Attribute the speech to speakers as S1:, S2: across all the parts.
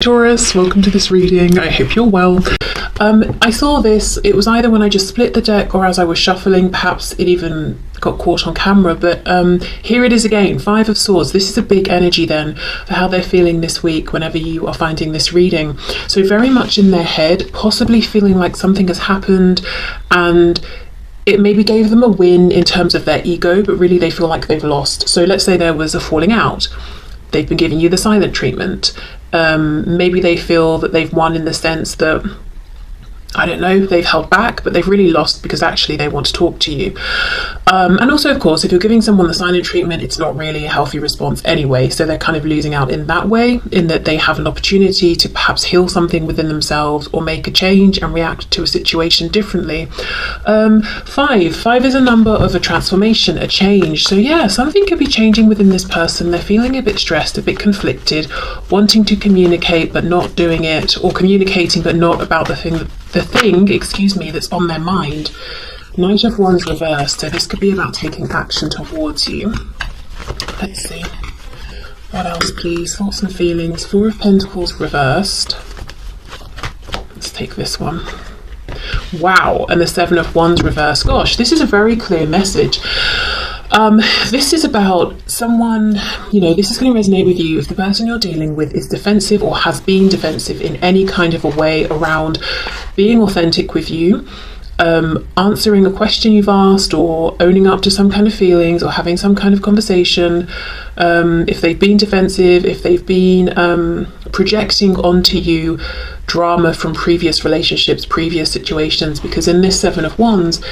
S1: Taurus, welcome to this reading. I hope you're well. I saw this, it was either when I just split the deck or as I was shuffling, perhaps it even got caught on camera, but here it is again, Five of Swords. This is a big energy then for how they're feeling this week whenever you are finding this reading. So very much in their head, possibly feeling like something has happened and it maybe gave them a win in terms of their ego, but really they feel like they've lost. So let's say there was a falling out. They've been giving you the silent treatment. Maybe they feel that they've won in the sense that, I don't know, they've held back, but they've really lost because actually they want to talk to you. And also, of course, if you're giving someone the silent treatment, it's not really a healthy response anyway. So they're kind of losing out in that way, in that they have an opportunity to perhaps heal something within themselves or make a change and react to a situation differently. Five is a number of a transformation, a change. So yeah, something could be changing within this person. They're feeling a bit stressed, a bit conflicted, wanting to communicate but not doing it, or communicating but not about the thing that's on their mind. Knight of Wands reversed, so this could be about taking action towards you. Let's see. What else, please? Thoughts and feelings. Four of Pentacles reversed. Let's take this one. Wow, and the Seven of Wands reversed. Gosh, this is a very clear message. This is about someone, this is going to resonate with you if the person you're dealing with is defensive or has been defensive in any kind of a way around being authentic with you, answering a question you've asked, or owning up to some kind of feelings, or having some kind of conversation. If they've been defensive, if they've been projecting onto you drama from previous relationships, previous situations, because in this Seven of Wands,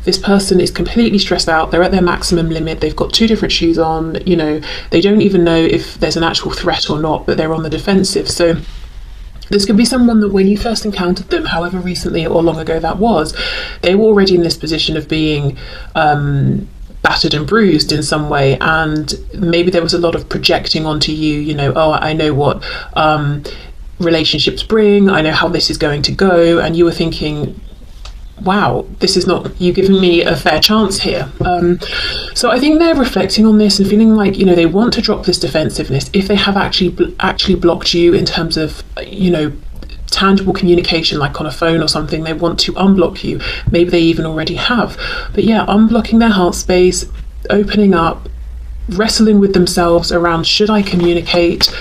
S1: this person is completely stressed out. They're at their maximum limit. They've got two different shoes on. They don't even know if there's an actual threat or not, but they're on the defensive. So this could be someone that when you first encountered them, however recently or long ago that was, they were already in this position of being battered and bruised in some way, and maybe there was a lot of projecting onto you, oh, I know what relationships bring, I know how this is going to go, and you were thinking, wow, this is not you giving me a fair chance here. So I think they're reflecting on this and feeling like, they want to drop this defensiveness. If they have actually blocked you in terms of, tangible communication, like on a phone or something, they want to unblock you. Maybe they even already have. But yeah, unblocking their heart space, opening up, wrestling with themselves around, should I communicate?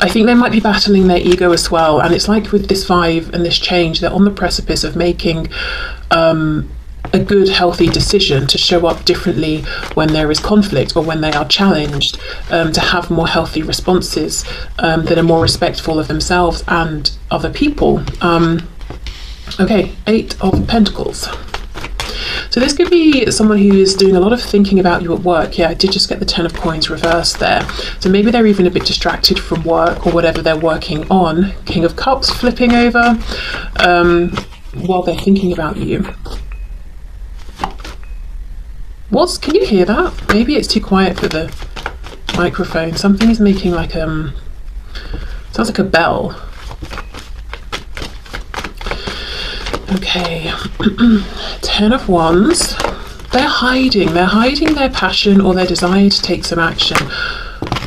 S1: I think they might be battling their ego as well, and it's like with this five and this change, they're on the precipice of making a good, healthy decision to show up differently when there is conflict or when they are challenged, to have more healthy responses that are more respectful of themselves and other people. Okay, Eight of Pentacles. So this could be someone who is doing a lot of thinking about you at work. Yeah, I did just get the Ten of Coins reversed there. So maybe they're even a bit distracted from work or whatever they're working on. King of Cups flipping over while they're thinking about you. Can you hear that? Maybe it's too quiet for the microphone. Something is making like sounds like a bell. Okay, Ten of Wands. They're hiding their passion or their desire to take some action.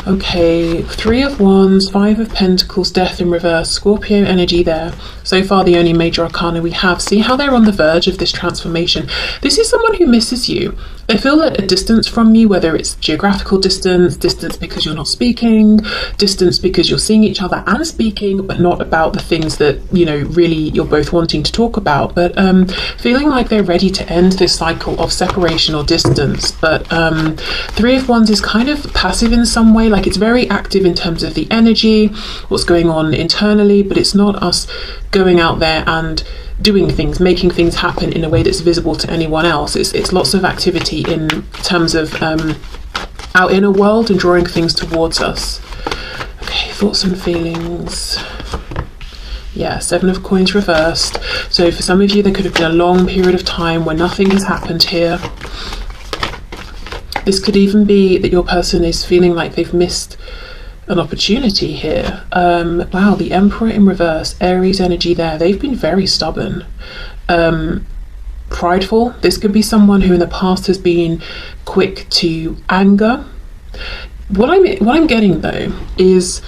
S1: Okay, Three of Wands, Five of Pentacles, Death in reverse, Scorpio energy there. So far the only major arcana we have. See how they're on the verge of this transformation. This is someone who misses you. They feel at a distance from you, whether it's geographical distance because you're not speaking, distance because you're seeing each other and speaking, but not about the things that, really you're both wanting to talk about. But feeling like they're ready to end this cycle of separation or distance. But Three of Wands is kind of passive in some way, like it's very active in terms of the energy, what's going on internally, but it's not us going out there and doing things, making things happen in a way that's visible to anyone else. It's lots of activity in terms of our inner world and drawing things towards us. Okay, thoughts and feelings. Yeah, Seven of Coins reversed. So for some of you, there could have been a long period of time where nothing has happened here. This could even be that your person is feeling like they've missed an opportunity here. Wow, the Emperor in reverse, Aries energy there. They've been very stubborn, prideful. This could be someone who in the past has been quick to anger. What I'm getting though is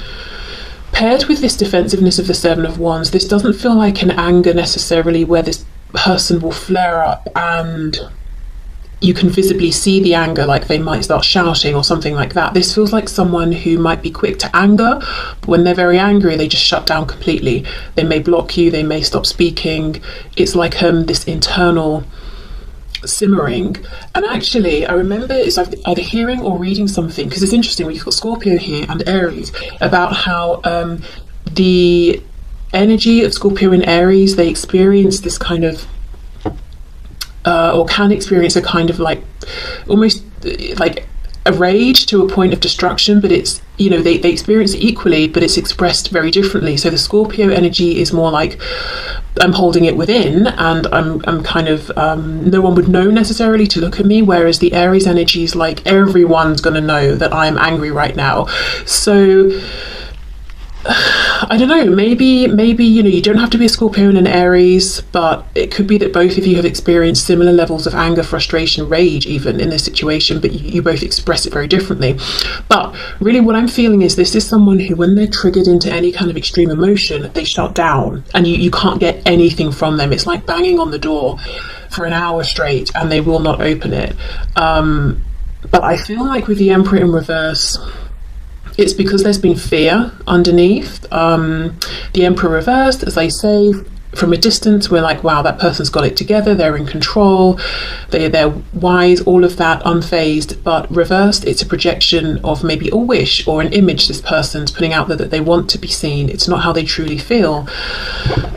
S1: Paired with this defensiveness of the Seven of Wands, this doesn't feel like an anger necessarily where this person will flare up and you can visibly see the anger, like they might start shouting or something like that. This feels like someone who might be quick to anger, but when they're very angry, they just shut down completely. They may block you, they may stop speaking. It's like this internal simmering. And actually, I remember it's either hearing or reading something, because it's interesting, we've got Scorpio here and Aries, about how the energy of Scorpio and Aries, they experience this kind of or can experience a kind of like almost like a rage to a point of destruction, but it's, you know, they experience it equally, but it's expressed very differently. So the Scorpio energy is more like I'm holding it within, and I'm kind of no one would know necessarily to look at me, whereas the Aries energy is like everyone's gonna know that I'm angry right now. So I don't know, maybe, you know, you don't have to be a Scorpio and an Aries, but it could be that both of you have experienced similar levels of anger, frustration, rage even in this situation, but you both express it very differently. But really what I'm feeling is this is someone who, when they're triggered into any kind of extreme emotion, they shut down and you can't get anything from them. It's like banging on the door for an hour straight and they will not open it. But I feel like with the Emperor in reverse, it's because there's been fear underneath. The Emperor reversed, as I say, from a distance, we're like, wow, that person's got it together, they're in control, they're wise, all of that, unfazed. But reversed, it's a projection of maybe a wish or an image this person's putting out there that they want to be seen. It's not how they truly feel.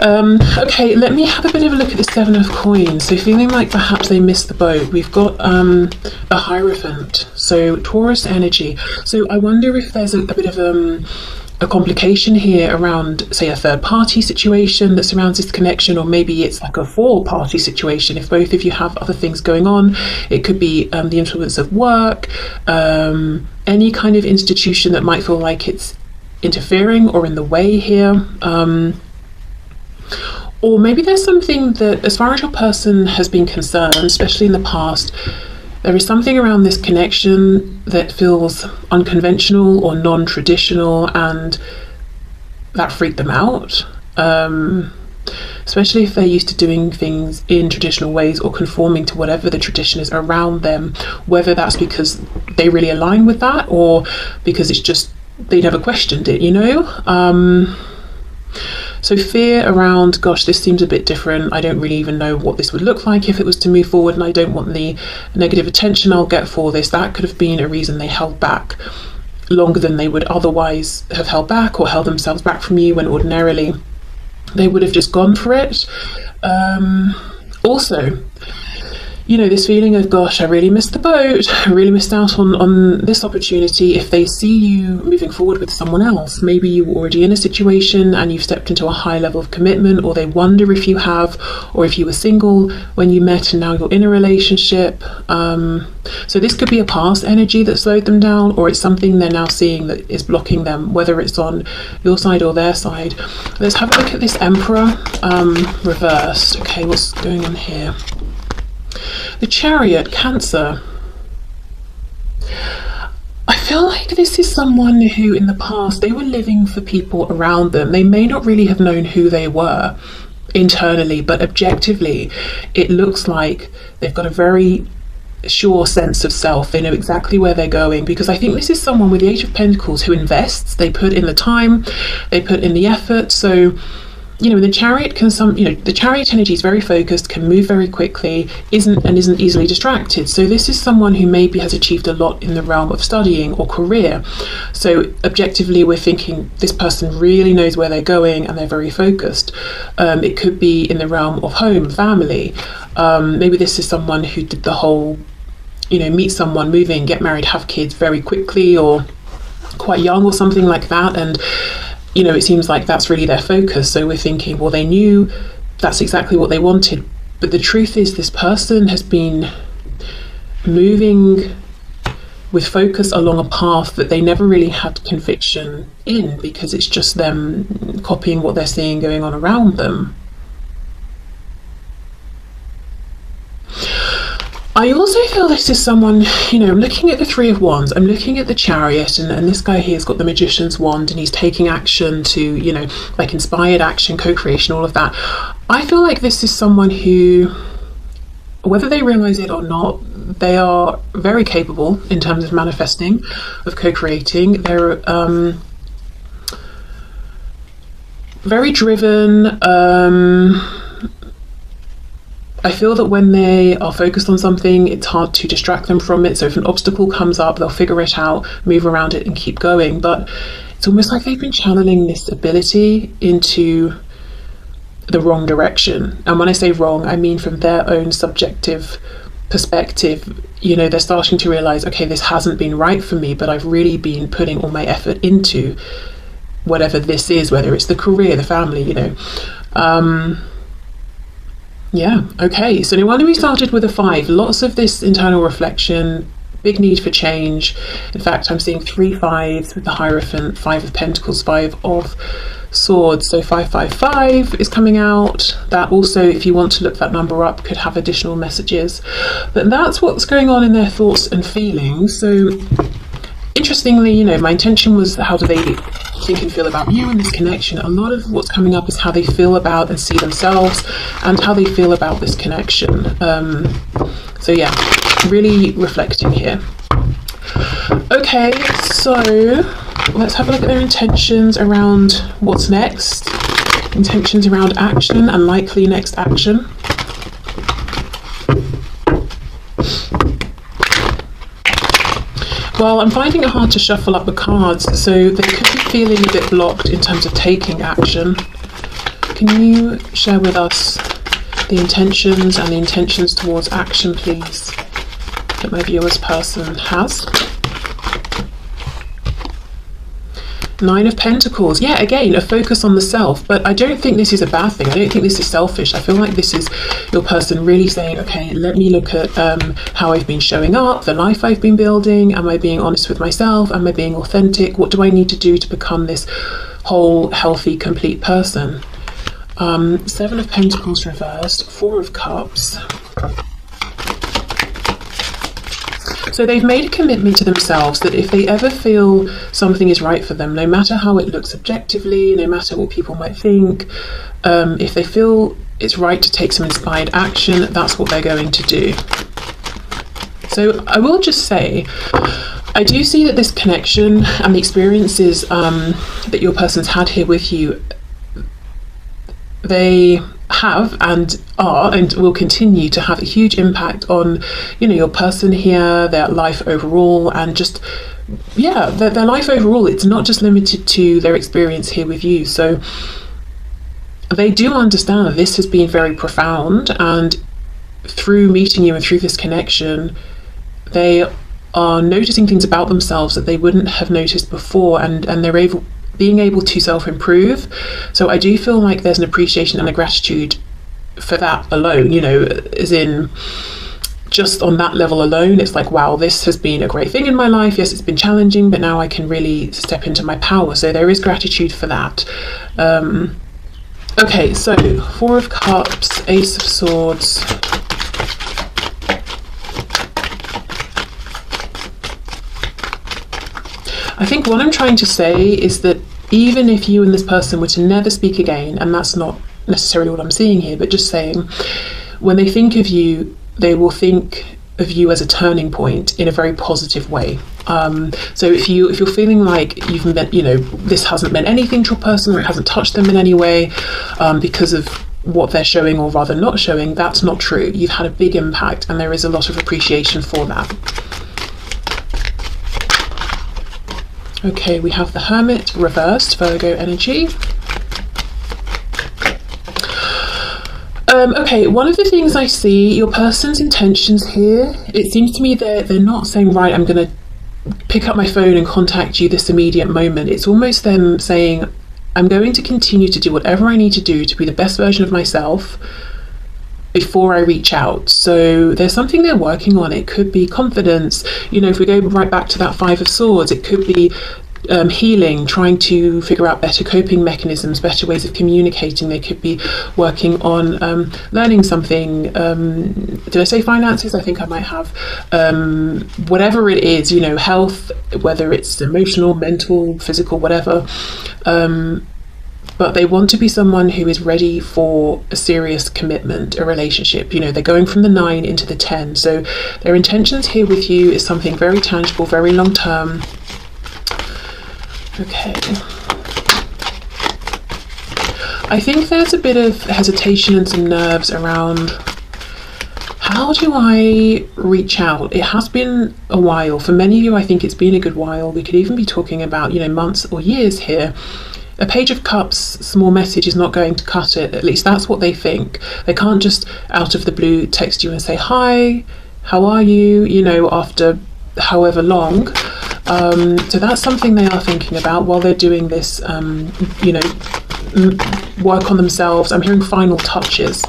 S1: Okay, let me have a bit of a look at the Seven of Coins. So feeling like perhaps they missed the boat. We've got a Hierophant, so Taurus energy. So I wonder if there's a bit of a complication here around, say, a third party situation that surrounds this connection, or maybe it's like a four-party situation. If both of you have other things going on, it could be the influence of work, any kind of institution that might feel like it's interfering or in the way here. Or maybe there's something that, as far as your person has been concerned, especially in the past, there is something around this connection that feels unconventional or non-traditional, and that freaked them out. Especially if they're used to doing things in traditional ways or conforming to whatever the tradition is around them, whether that's because they really align with that or because it's just they never questioned it, you know? So fear around, gosh, this seems a bit different. I don't really even know what this would look like if it was to move forward, and I don't want the negative attention I'll get for this. That could have been a reason they held back longer than they would otherwise have held back, or held themselves back from you when ordinarily they would have just gone for it. Also, you know, this feeling of, gosh, I really missed the boat, I really missed out on this opportunity. If they see you moving forward with someone else, maybe you were already in a situation and you've stepped into a high level of commitment, or they wonder if you have, or if you were single when you met and now you're in a relationship. So this could be a past energy that slowed them down, or it's something they're now seeing that is blocking them, whether it's on your side or their side. Let's have a look at this Emperor reversed. Okay, what's going on here? The Chariot, Cancer. I feel like this is someone who in the past, they were living for people around them. They may not really have known who they were internally, but objectively it looks like they've got a very sure sense of self. They know exactly where they're going, because I think this is someone with the Eight of Pentacles who invests. They put in the time, they put in the effort. So, you know, the Chariot the Chariot energy is very focused, can move very quickly, isn't easily distracted. So this is someone who maybe has achieved a lot in the realm of studying or career. So objectively, we're thinking this person really knows where they're going and they're very focused. It could be in the realm of home, family. Maybe this is someone who did the whole, you know, meet someone, move in, get married, have kids very quickly, or quite young or something like that. And you know, it seems like that's really their focus. So we're thinking, well, they knew that's exactly what they wanted. But the truth is, this person has been moving with focus along a path that they never really had conviction in, because it's just them copying what they're seeing going on around them. I also feel this is someone, you know, looking at the Three of Wands, I'm looking at the Chariot, and this guy here has got the Magician's wand, and he's taking action to, you know, like inspired action, co-creation, all of that. I feel like this is someone who, whether they realize it or not, they are very capable in terms of manifesting, of co-creating. They're very driven. I feel that when they are focused on something, it's hard to distract them from it. So if an obstacle comes up, they'll figure it out, move around it and keep going. But it's almost like they've been channeling this ability into the wrong direction. And when I say wrong, I mean from their own subjective perspective. You know, they're starting to realize, okay, this hasn't been right for me, but I've really been putting all my effort into whatever this is, whether it's the career, the family, you know. Yeah, okay, so no wonder we started with a 5. Lots of this internal reflection, big need for change. In fact, I'm seeing 3 5s with the Hierophant, 5 of Pentacles, 5 of Swords. So 555 is coming out. That also, if you want to look that number up, could have additional messages. But that's what's going on in their thoughts and feelings. So interestingly, you know, my intention was how do they think and feel about you in this connection. A lot of what's coming up is how they feel about and see themselves, and how they feel about this connection. So yeah, really reflecting here. Okay, so let's have a look at their intentions around what's next, intentions around action and likely next action. Well, I'm finding it hard to shuffle up the cards, so they could be feeling a bit blocked in terms of taking action. Can you share with us the intentions and the intentions towards action, please, that my viewer's person has? 9 of Pentacles. Yeah, again, a focus on the self, but I don't think this is a bad thing. I don't think this is selfish. I feel like this is your person really saying, okay, let me look at how I've been showing up, the life I've been building. Am I being honest with myself? Am I being authentic? What do I need to do to become this whole, healthy, complete person? 7 of Pentacles reversed, 4 of Cups. So they've made a commitment to themselves that if they ever feel something is right for them, no matter how it looks objectively, no matter what people might think, if they feel it's right to take some inspired action, that's what they're going to do. So I will just say, I do see that this connection and the experiences that your person's had here with you, they have and are and will continue to have a huge impact on, you know, your person here, their life overall, and just, yeah, their life overall. It's not just limited to their experience here with you. So they do understand that this has been very profound, and through meeting you and through this connection, they are noticing things about themselves that they wouldn't have noticed before, and they're being able to self-improve. So I do feel like there's an appreciation and a gratitude for that alone, you know, as in just on that level alone, it's like, wow, this has been a great thing in my life. Yes, it's been challenging, but now I can really step into my power. So there is gratitude for that. Okay, so 4 of Cups, Ace of Swords. I think what I'm trying to say is that even if you and this person were to never speak again, and that's not necessarily what I'm seeing here, but just saying, when they think of you, they will think of you as a turning point in a very positive way. So if you're feeling like you've met, you know, this hasn't meant anything to a person, or it hasn't touched them in any way because of what they're showing or rather not showing, that's not true. You've had a big impact, and there is a lot of appreciation for that. Okay, we have the Hermit reversed, Virgo energy. Okay, one of the things I see, your person's intentions here, it seems to me they're not saying, right, I'm going to pick up my phone and contact you this immediate moment. It's almost them saying, I'm going to continue to do whatever I need to do to be the best version of myself before I reach out. So there's something they're working on. It could be confidence. You know, if we go right back to that 5 of Swords, it could be healing, trying to figure out better coping mechanisms, better ways of communicating. They could be working on learning something. Did I say finances? I think I might have. Whatever it is, you know, health, whether it's emotional, mental, physical, whatever. But they want to be someone who is ready for a serious commitment, a relationship. You know, they're going from the 9 into the 10. So their intentions here with you is something very tangible, very long term. Okay. I think there's a bit of hesitation and some nerves around, how do I reach out? It has been a while. For many of you, I think it's been a good while. We could even be talking about, you know, months or years here. A Page of Cups, small message is not going to cut it. At least that's what they think. They can't just out of the blue text you and say, hi, how are you? You know, after however long. So that's something they are thinking about while they're doing this, you know, work on themselves. I'm hearing final touches.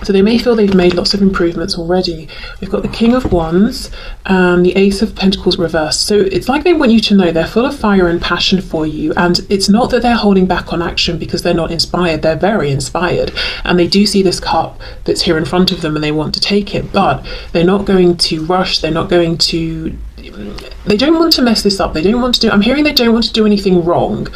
S1: So they may feel they've made lots of improvements already. We've got the King of Wands and the Ace of Pentacles reversed. So it's like they want you to know they're full of fire and passion for you. And it's not that they're holding back on action because they're not inspired. They're very inspired. And they do see this cup that's here in front of them and they want to take it. But they're not going to rush. They're not going to... They don't want to mess this up. They don't want to do... I'm hearing they don't want to do anything wrong.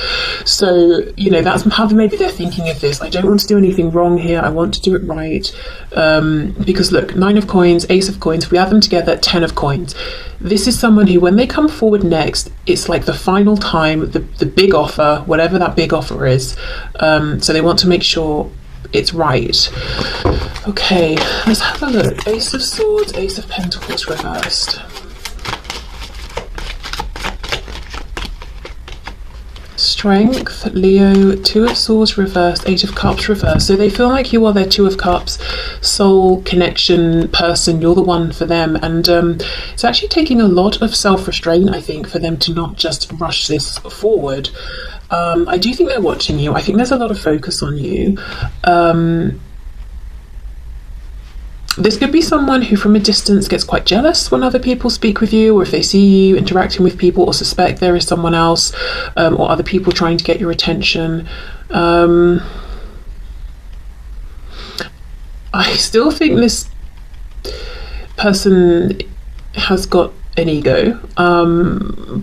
S1: So, you know, that's how maybe they're thinking of this. I don't want to do anything wrong here. I want to do it right. Because look, 9 of Coins, Ace of Coins, if we add them together, 10 of Coins. This is someone who, when they come forward next, it's like the final time, the big offer, whatever that big offer is. So they want to make sure it's right. Okay, let's have a look. Ace of Swords, Ace of Pentacles reversed. Strength, Leo, 2 of Swords reversed, 8 of Cups reversed. So they feel like you are their 2 of Cups, soul connection person. You're the one for them. And it's actually taking a lot of self-restraint, I think, for them to not just rush this forward. I do think they're watching you. I think there's a lot of focus on you. This could be someone who from a distance gets quite jealous when other people speak with you, or if they see you interacting with people or suspect there is someone else or other people trying to get your attention. I still think this person has got an ego,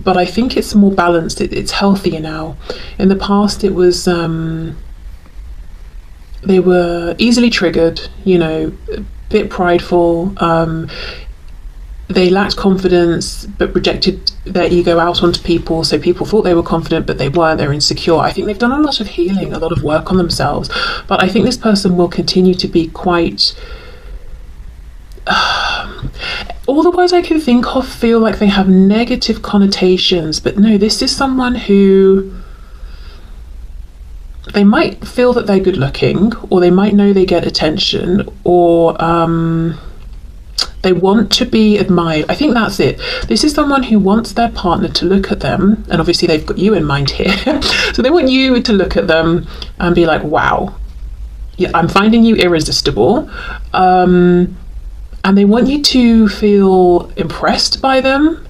S1: but I think it's more balanced. It's healthier now. In the past it was they were easily triggered, you know, bit prideful, they lacked confidence but projected their ego out onto people, so people thought they were confident but they weren't. They're insecure. I think they've done a lot of healing, a lot of work on themselves, but I think this person will continue to be quite all the words I can think of feel like they have negative connotations, but no, this is someone who they might feel that they're good looking, or they might know they get attention, or they want to be admired. I think that's it. This is someone who wants their partner to look at them, and obviously they've got you in mind here. So they want you to look at them and be like, wow, yeah, I'm finding you irresistible. And they want you to feel impressed by them,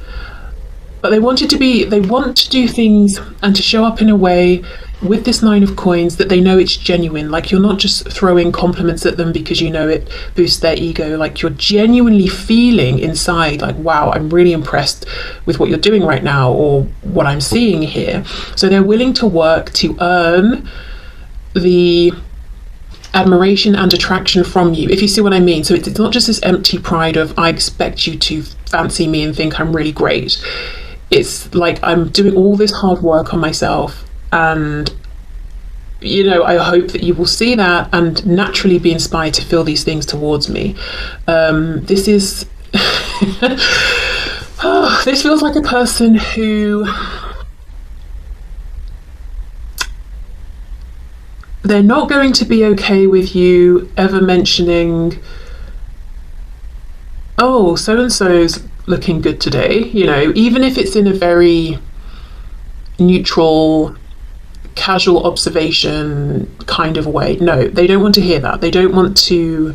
S1: but they want to do things and to show up in a way with this 9 of Coins that they know it's genuine. Like, you're not just throwing compliments at them because you know it boosts their ego. Like, you're genuinely feeling inside like, wow, I'm really impressed with what you're doing right now, or what I'm seeing here. So they're willing to work to earn the admiration and attraction from you, if you see what I mean. So it's not just this empty pride of, I expect you to fancy me and think I'm really great. It's like, I'm doing all this hard work on myself, and you know, I hope that you will see that and naturally be inspired to feel these things towards me. This is this feels like a person who, they're not going to be okay with you ever mentioning, oh, so and so's looking good today, you know, even if it's in a very neutral, casual observation kind of way. No, they don't want to hear that. They don't want to,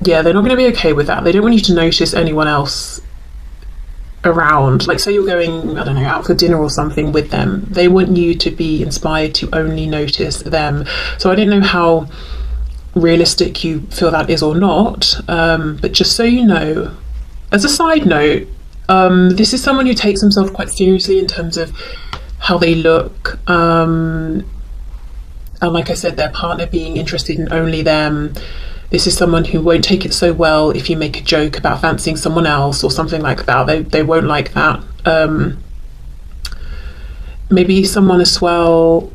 S1: yeah, they're not going to be okay with that. They don't want you to notice anyone else around. Like, say you're going, I don't know, out for dinner or something with them, they want you to be inspired to only notice them. So I don't know how realistic you feel that is or not, but just so you know, as a side note, this is someone who takes himself quite seriously in terms of how they look, and like I said, their partner being interested in only them. This is someone who won't take it so well if you make a joke about fancying someone else or something like that. They won't like that. Maybe someone as well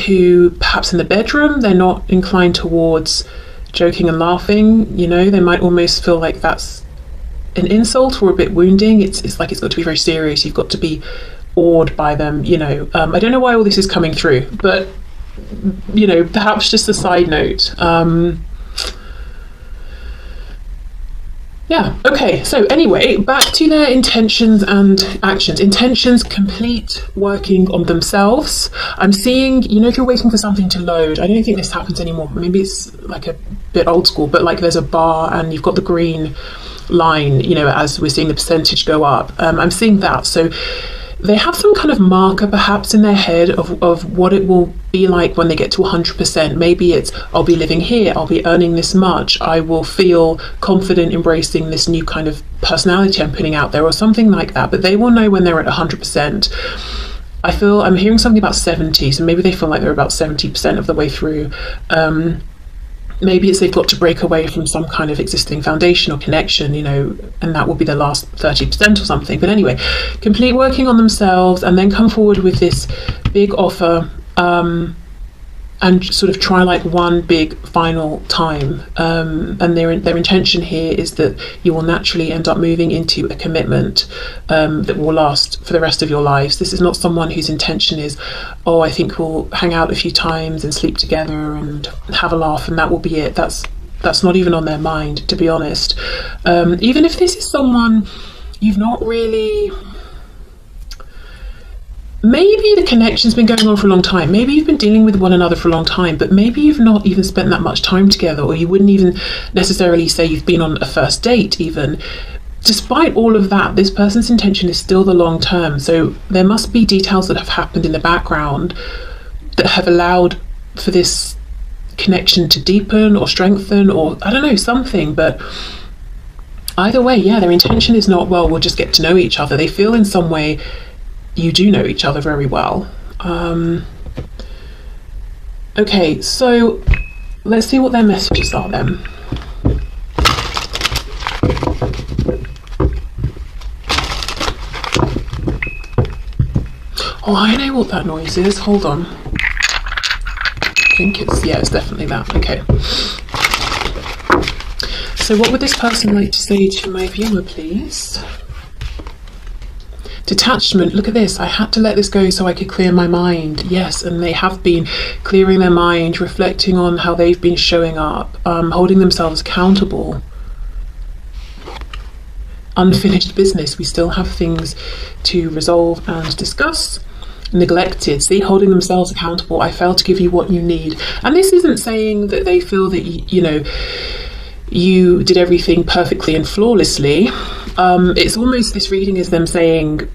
S1: who perhaps in the bedroom, they're not inclined towards joking and laughing. You know, they might almost feel like that's an insult or a bit wounding. It's like it's got to be very serious. You've got to be awed by them, you know. I don't know why all this is coming through, but, you know, perhaps just a side note. Yeah, okay, so anyway, back to their intentions and actions. Intentions, complete working on themselves. I'm seeing, you know, if you're waiting for something to load, I don't think this happens anymore, maybe it's like a bit old school, but like there's a bar and you've got the green line, you know, as we're seeing the percentage go up. I'm seeing that. So they have some kind of marker perhaps in their head of what it will be like when they get to 100%. Maybe it's, I'll be living here, I'll be earning this much, I will feel confident embracing this new kind of personality I'm putting out there, or something like that. But they will know when they're at 100%. I'm hearing something about 70, so maybe they feel like they're about 70% of the way through. Maybe it's they've got to break away from some kind of existing foundation or connection, you know, and that will be the last 30% or something. But anyway, complete working on themselves and then come forward with this big offer, and sort of try like one big final time. And their intention here is that you will naturally end up moving into a commitment that will last for the rest of your lives. This is not someone whose intention is, oh, I think we'll hang out a few times and sleep together and have a laugh and that will be it. That's not even on their mind, to be honest. Even if this is someone you've not really... Maybe the connection's been going on for a long time. Maybe you've been dealing with one another for a long time, but maybe you've not even spent that much time together, or you wouldn't even necessarily say you've been on a first date even. Despite all of that, this person's intention is still the long term. So there must be details that have happened in the background that have allowed for this connection to deepen or strengthen, or I don't know, something. But either way, yeah, their intention is not, well, we'll just get to know each other. They feel in some way you do know each other very well. Okay, so let's see what their messages are then. Oh, I know what that noise is. Hold on. I think it's definitely that. Okay. So what would this person like to say to my viewer, please? Detachment, look at this. I had to let this go so I could clear my mind. Yes, and they have been clearing their mind, reflecting on how they've been showing up, holding themselves accountable. Unfinished business. We still have things to resolve and discuss. Neglected. See, holding themselves accountable. I failed to give you what you need. And this isn't saying that they feel that, you know, you did everything perfectly and flawlessly. It's almost, this reading is them saying,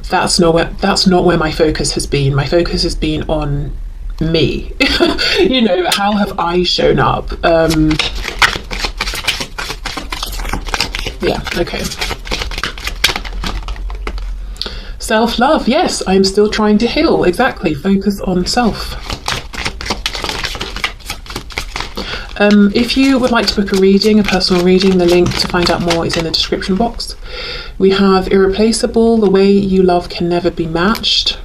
S1: that's not where my focus has been. My focus has been on me. You know, how have I shown up? Yeah, okay. Self-love, yes, I'm still trying to heal. Exactly, focus on self. If you would like to book a reading, a personal reading, the link to find out more is in the description box. We have irreplaceable, the way you love can never be matched.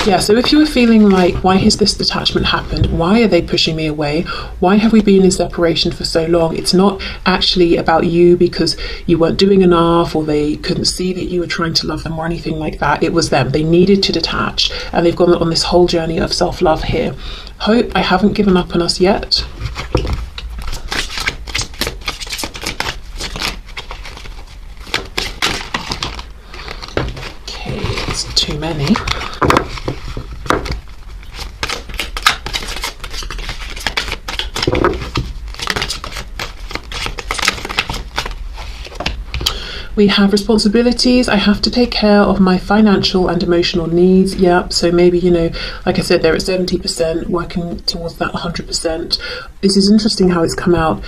S1: Yeah, so if you were feeling like, why has this detachment happened? Why are they pushing me away? Why have we been in separation for so long? It's not actually about you because you weren't doing enough or they couldn't see that you were trying to love them or anything like that. It was them. They needed to detach and they've gone on this whole journey of self-love here. Hope I haven't given up on us yet. Okay, it's too many. We have responsibilities. I have to take care of my financial and emotional needs. Yep. So maybe, you know, like I said, they're at 70%, working towards that 100%. This is interesting how it's come out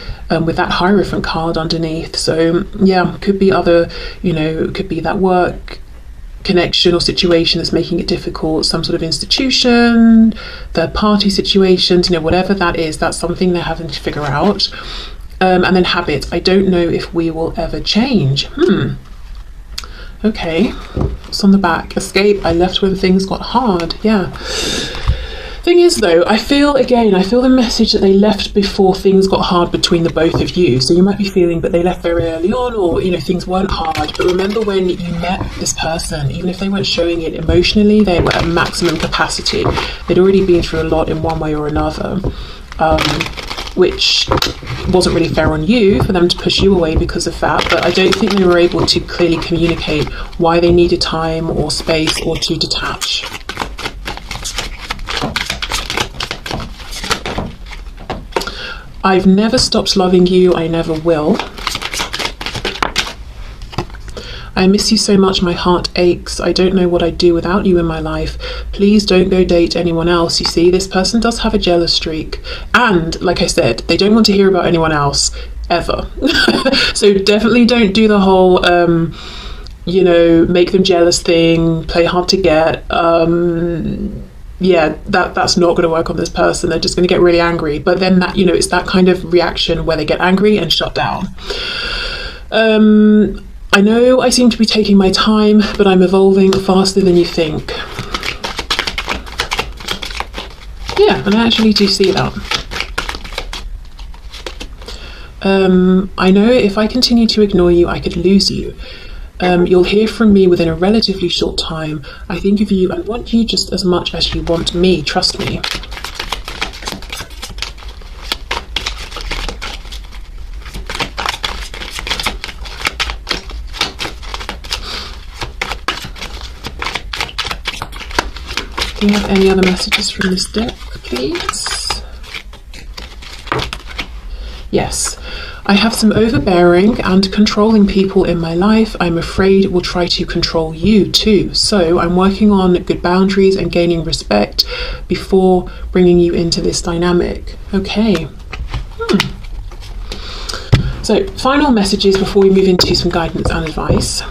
S1: with that Hierophant card underneath. So yeah, could be other, you know, could be that work connection or situation that's making it difficult, some sort of institution, third party situations, you know, whatever that is, that's something they're having to figure out. And then habits. I don't know if we will ever change. Okay, what's on the back? Escape. I left when things got hard. Yeah. Thing is though, I feel the message that they left before things got hard between the both of you. So you might be feeling that they left very early on, or, you know, things weren't hard. But remember, when you met this person, even if they weren't showing it emotionally, they were at maximum capacity. They'd already been through a lot in one way or another, which wasn't really fair on you for them to push you away because of that. But I don't think they were able to clearly communicate why they needed time or space or to detach. I've never stopped loving you. I never will. I miss you so much. My heart aches. I don't know what I'd do without you in my life. Please don't go date anyone else. You see, this person does have a jealous streak. And like I said, they don't want to hear about anyone else ever. So definitely don't do the whole, you know, make them jealous thing, play hard to get. Yeah, that's not going to work on this person. They're just going to get really angry. But then that, you know, it's that kind of reaction where they get angry and shut down. I know I seem to be taking my time, but I'm evolving faster than you think. Yeah, and I actually do see that. I know if I continue to ignore you, I could lose you. You'll hear from me within a relatively short time. I think of you and want you just as much as you want me. Trust me. Do you have any other messages from this deck, please? Yes. I have some overbearing and controlling people in my life. I'm afraid will try to control you too. So I'm working on good boundaries and gaining respect before bringing you into this dynamic. Okay. So final messages before we move into some guidance and advice.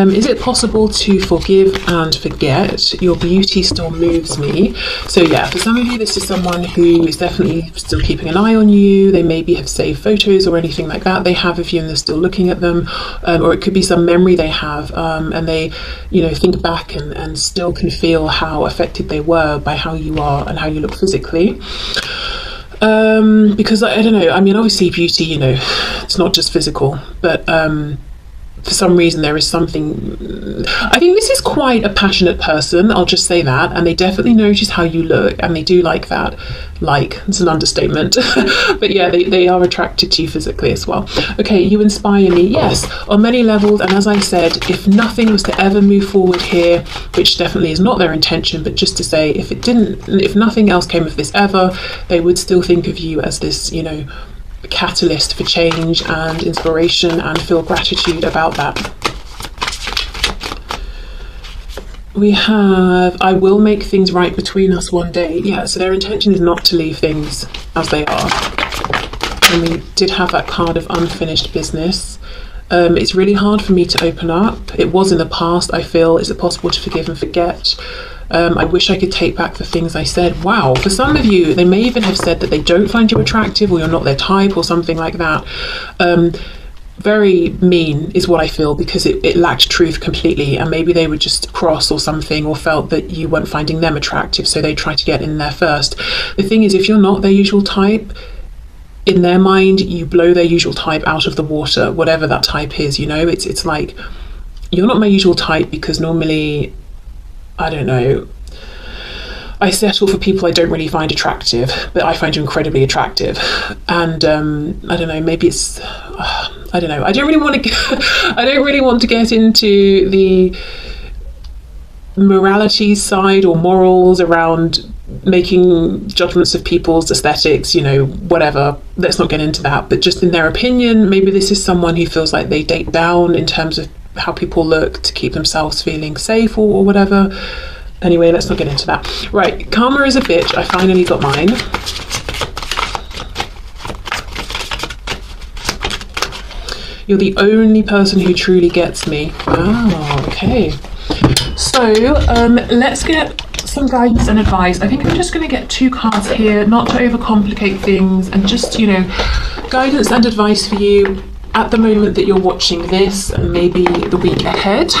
S1: Is it possible to forgive and forget? Your beauty still moves me. So yeah, for some of you, this is someone who is definitely still keeping an eye on you. They maybe have saved photos or anything like that they have of you and they're still looking at them. Or it could be some memory they have and they, you know, think back and still can feel how affected they were by how you are and how you look physically. Because I don't know, I mean, obviously beauty, you know, it's not just physical, but for some reason there is something. I think this is quite a passionate person, I'll just say that, and they definitely notice how you look and they do like that. Like, it's an understatement. But yeah, they are attracted to you physically as well. Okay, you inspire me. Yes, on many levels. And as I said, if nothing was to ever move forward here, which definitely is not their intention, but just to say, if nothing else came of this ever, they would still think of you as this, you know, catalyst for change and inspiration, and feel gratitude about that. We have, I will make things right between us one day. Yeah, so their intention is not to leave things as they are. And we did have that card of unfinished business. It's really hard for me to open up. It was in the past, I feel. Is it possible to forgive and forget? I wish I could take back the things I said. Wow, for some of you, they may even have said that they don't find you attractive or you're not their type or something like that. Very mean is what I feel, because it lacked truth completely, and maybe they were just cross or something, or felt that you weren't finding them attractive, so they tried to get in there first. The thing is, if you're not their usual type, in their mind, you blow their usual type out of the water, whatever that type is, you know. It's like, you're not my usual type, because normally, I don't know, I settle for people I don't really find attractive, but I find you incredibly attractive. And I don't know, maybe it's, I don't know. I don't really want to get into the morality side or morals around making judgments of people's aesthetics, whatever. Let's not get into that. But just in their opinion, maybe this is someone who feels like they date down in terms of how people look to keep themselves feeling safe or whatever. Anyway, let's not get into that. Right, karma is a bitch. I finally got mine. You're the only person who truly gets me. Oh, okay. So let's get some guidance and advice. I think I'm just going to get 2 cards here, not to overcomplicate things, and just, guidance and advice for you at the moment that you're watching this, and maybe the week ahead.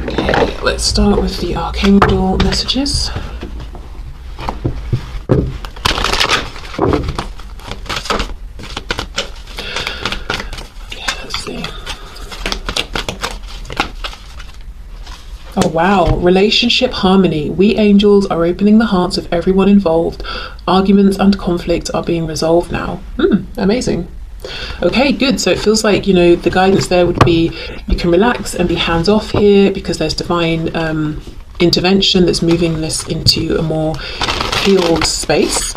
S1: Okay, let's start with the Archangel messages. Oh wow, relationship harmony. We angels are opening the hearts of everyone involved. Arguments and conflicts are being resolved now. Amazing. Okay, good. So it feels like, the guidance there would be you can relax and be hands off here because there's divine intervention that's moving this into a more healed space.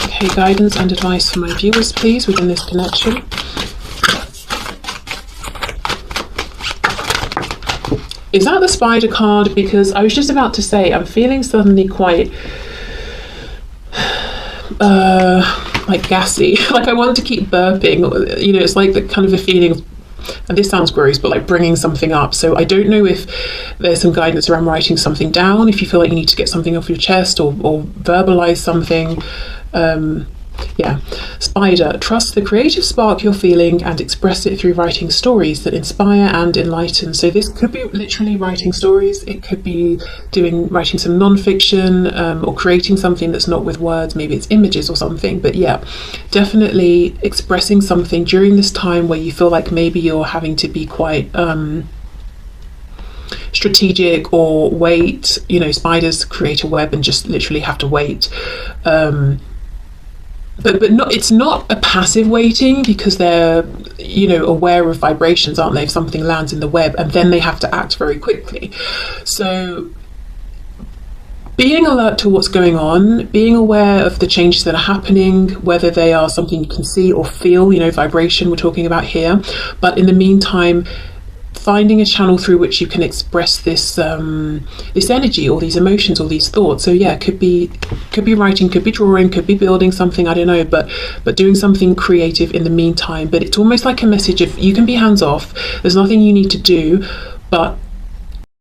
S1: Okay, guidance and advice for my viewers, please, within this connection. Is that the spider card? Because I was just about to say, I'm feeling suddenly quite like gassy. Like I want to keep burping. It's like the kind of a feeling of, and this sounds gross, but like bringing something up. So I don't know if there's some guidance around writing something down, if you feel like you need to get something off your chest or verbalize something. Yeah, spider, trust the creative spark you're feeling and express it through writing stories that inspire and enlighten. So this could be literally writing stories. It could be writing some non-fiction or creating something that's not with words. Maybe it's images or something. But yeah, definitely expressing something during this time where you feel like maybe you're having to be quite strategic or wait. Spiders create a web and just literally have to wait. But not, it's not a passive waiting, because they're aware of vibrations, aren't they, if something lands in the web, and then they have to act very quickly. So being alert to what's going on, being aware of the changes that are happening, whether they are something you can see or feel, vibration we're talking about here, but in the meantime finding a channel through which you can express this this energy or these emotions or these thoughts. So yeah, could be writing, could be drawing, could be building something, I don't know, but doing something creative in the meantime. But it's almost like a message of you can be hands off, there's nothing you need to do, but